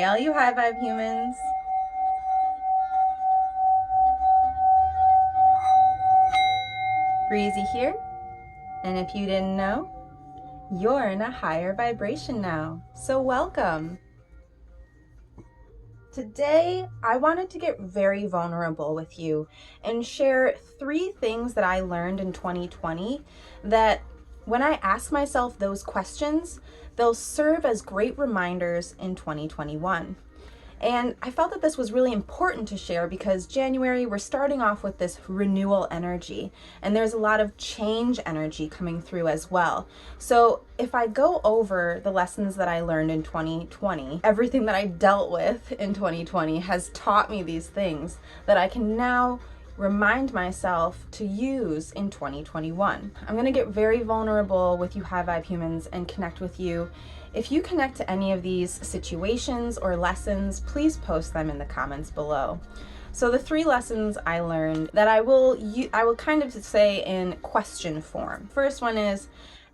Hey, all you high vibe humans. Breezy here. And if you didn't know, you're in a higher vibration now. So welcome. Today, I wanted to get very vulnerable with you and share 3 things that I learned in 2020 that when I ask myself those questions, they'll serve as great reminders in 2021. And I felt that this was really important to share because January, we're starting off with this renewal energy, and there's a lot of change energy coming through as well. So if I go over the lessons that I learned in 2020, everything that I dealt with in 2020 has taught me these things that I can now remind myself to use in 2021. I'm going to get very vulnerable with you high vibe humans and connect with you. If you connect to any of these situations or lessons, please post them in the comments below. So the 3 lessons I learned that I will kind of say in question form. First one is,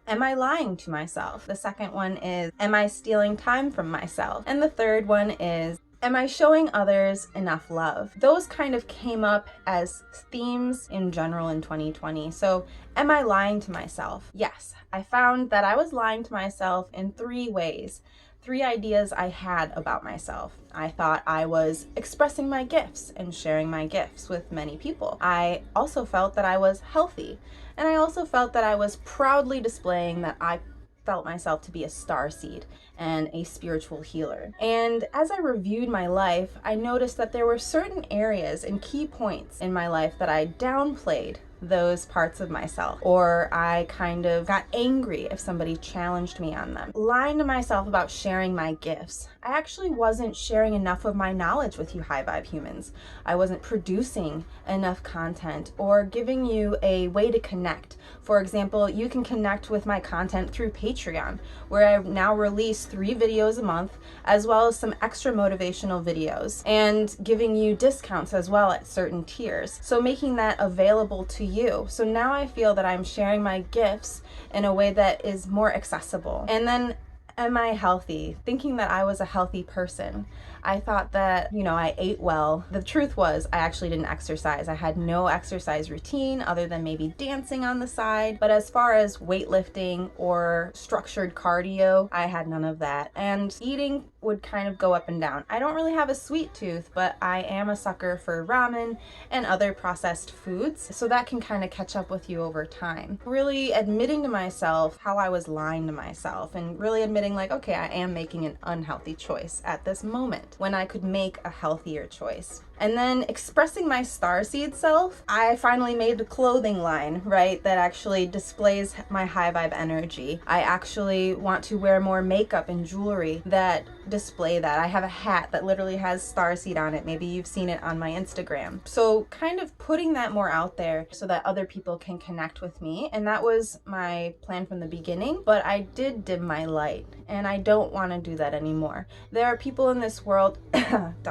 am I lying to myself? The second one is, am I stealing time from myself? And the third one is, am I showing others enough love? Those kind of came up as themes in general in 2020. So, am I lying to myself? Yes, I found that I was lying to myself in 3 ways. 3 ideas I had about myself. I thought I was expressing my gifts and sharing my gifts with many people. I also felt that I was healthy. And I also felt that I was proudly displaying that I felt myself to be a starseed and a spiritual healer. And as I reviewed my life, I noticed that there were certain areas and key points in my life that I downplayed those parts of myself, or I kind of got angry if somebody challenged me on them. Lying to myself about sharing my gifts. I actually wasn't sharing enough of my knowledge with you high vibe humans. I wasn't producing enough content or giving you a way to connect. For example, you can connect with my content through Patreon, where I now release 3 videos a month, as well as some extra motivational videos, and giving you discounts as well at certain tiers. So making that available to you. So now I feel that I'm sharing my gifts in a way that is more accessible. And then, am I healthy? Thinking that I was a healthy person. I thought that, I ate well. The truth was, I actually didn't exercise. I had no exercise routine other than maybe dancing on the side. But as far as weightlifting or structured cardio, I had none of that. And eating would kind of go up and down. I don't really have a sweet tooth, but I am a sucker for ramen and other processed foods. So that can kind of catch up with you over time. Really admitting to myself how I was lying to myself and really admitting like, okay, I am making an unhealthy choice at this moment when I could make a healthier choice. And then expressing my starseed self, I finally made a clothing line, right, that actually displays my high vibe energy. I actually want to wear more makeup and jewelry that display that. I have a hat that literally has starseed on it. Maybe you've seen it on my Instagram. So kind of putting that more out there so that other people can connect with me. And that was my plan from the beginning, but I did dim my light and I don't want to do that anymore. There are people in this world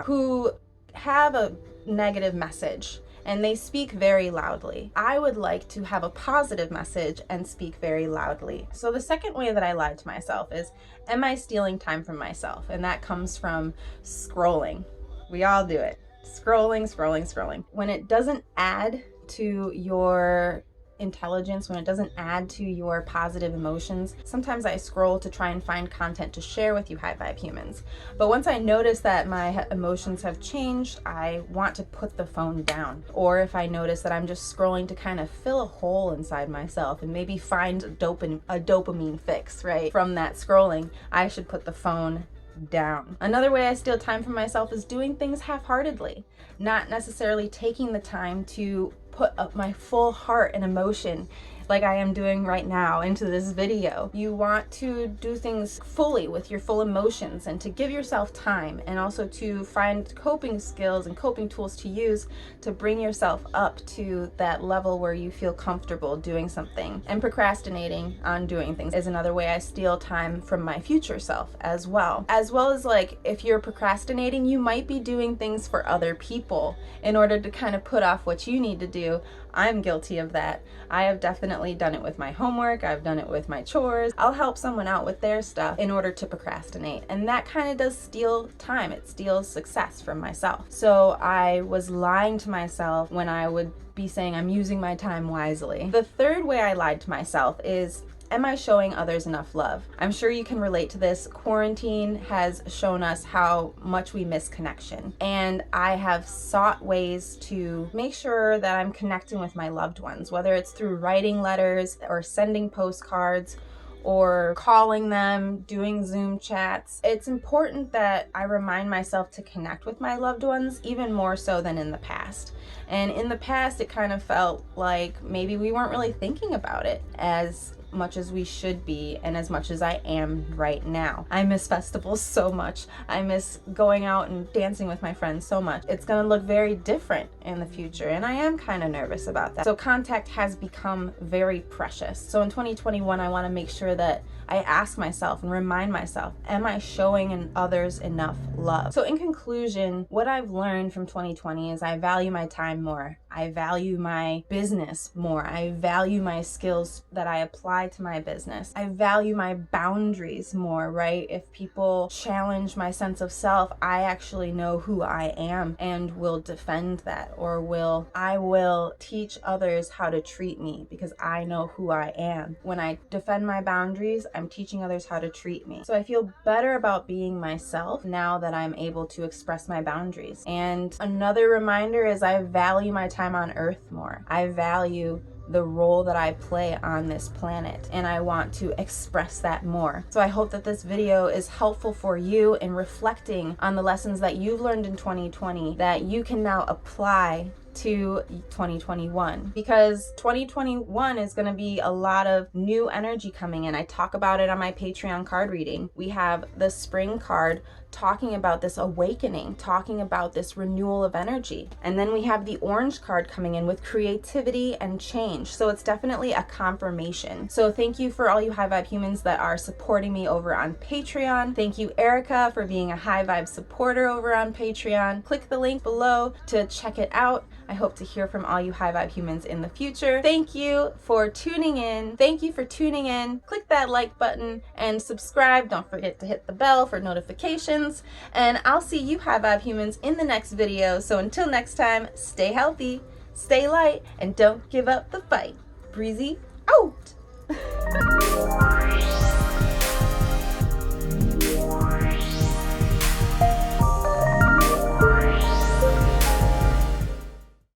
who have a negative message and they speak very loudly. I would like to have a positive message and speak very loudly. So the second way that I lied to myself is, am I stealing time from myself? And that comes from scrolling. We all do it. Scrolling. When it doesn't add to your intelligence, when it doesn't add to your positive emotions, sometimes I scroll to try and find content to share with you high vibe humans. But once I notice that my emotions have changed, I want to put the phone down. Or if I notice that I'm just scrolling to kind of fill a hole inside myself and maybe find a dopamine fix, right, from that scrolling, I should put the phone down. Another way I steal time from myself is doing things half-heartedly, not necessarily taking the time to put up my full heart and emotion like I am doing right now into this video. You want to do things fully with your full emotions and to give yourself time, and also to find coping skills and coping tools to use to bring yourself up to that level where you feel comfortable doing something. And procrastinating on doing things is another way I steal time from my future self as well. As well as, like, if you're procrastinating, you might be doing things for other people in order to kind of put off what you need to do you. I'm guilty of that. I have definitely done it with my homework. I've done it with my chores. I'll help someone out with their stuff in order to procrastinate. And that kind of does steal time. It steals success from myself. So I was lying to myself when I would be saying I'm using my time wisely. The third way I lied to myself is, am I showing others enough love? I'm sure you can relate to this. Quarantine has shown us how much we miss connection. And I have sought ways to make sure that I'm connecting with my loved ones, whether it's through writing letters or sending postcards or calling them, doing Zoom chats. It's important that I remind myself to connect with my loved ones, even more so than in the past. And in the past, it kind of felt like maybe we weren't really thinking about it as much as we should be, and as much as I am right now. I miss festivals so much. I miss going out and dancing with my friends so much. It's gonna look very different in the future, and I am kind of nervous about that. So contact has become very precious. So in 2021, I want to make sure that I ask myself and remind myself, am I showing others enough love? So in conclusion, what I've learned from 2020 is I value my time more. I value my business more. I value my skills that I apply to my business. I value my boundaries more, right? If people challenge my sense of self, I actually know who I am and will defend that, or I will teach others how to treat me because I know who I am. When I defend my boundaries, I'm teaching others how to treat me. So I feel better about being myself now that I'm able to express my boundaries. And another reminder is I value my time on earth more. I value the role that I play on this planet, and I want to express that more. So I hope that this video is helpful for you in reflecting on the lessons that you've learned in 2020 that you can now apply to 2021, because 2021 is going to be a lot of new energy coming in. I talk about it on my Patreon card reading. We have the spring card talking about this awakening, talking about this renewal of energy. And then we have the orange card coming in with creativity and change. So it's definitely a confirmation. So thank you for all you High Vibe humans that are supporting me over on Patreon. Thank you, Erica, for being a High Vibe supporter over on Patreon. Click the link below to check it out. I hope to hear from all you High Vibe humans in the future. Thank you for tuning in. Thank you for tuning in. Click that like button and subscribe. Don't forget to hit the bell for notifications. And I'll see you High Vibe humans in the next video. So until next time, stay healthy, stay light, and don't give up the fight. Breezy out.